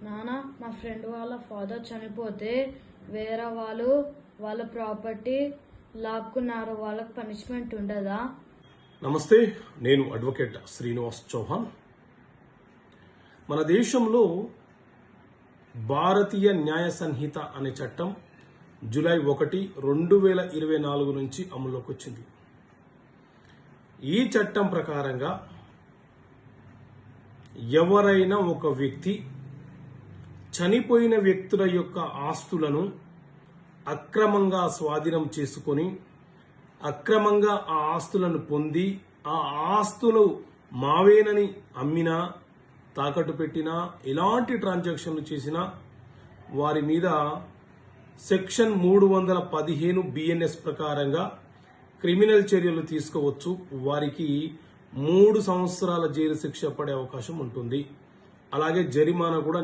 నాన్న, మా ఫ్రెండ్ వాళ్ళ ఫాదర్ చనిపోతే వేరే వాళ్ళు వాళ్ళ ప్రాపర్టీ లాక్కున్నారు. వాళ్ళకి పనిష్మెంట్ ఉండదా? నమస్తే, నేను అడ్వకేట్ శ్రీనివాస్ చౌహాన్. మన దేశంలో భారతీయ న్యాయ సంహిత అనే చట్టం జూలై 1, 2024 నుంచి అమల్లోకి వచ్చింది. ఈ చట్టం ప్రకారంగా ఎవరైనా ఒక వ్యక్తి చనిపోయిన వ్యక్తుల యొక్క ఆస్తులను అక్రమంగా స్వాధీనం చేసుకొని అక్రమంగా ఆ ఆస్తులను పొంది ఆ ఆస్తులు మావేనని అమ్మినా, తాకట్టు పెట్టినా, ఎలాంటి ట్రాన్సాక్షన్లు చేసినా వారి మీద సెక్షన్ 315 BNS ప్రకారంగా క్రిమినల్ చర్యలు తీసుకోవచ్చు. వారికి 3 సంవత్సరాల జైలు శిక్ష పడే అవకాశం ఉంటుంది. అలాగే జరిమానా కూడా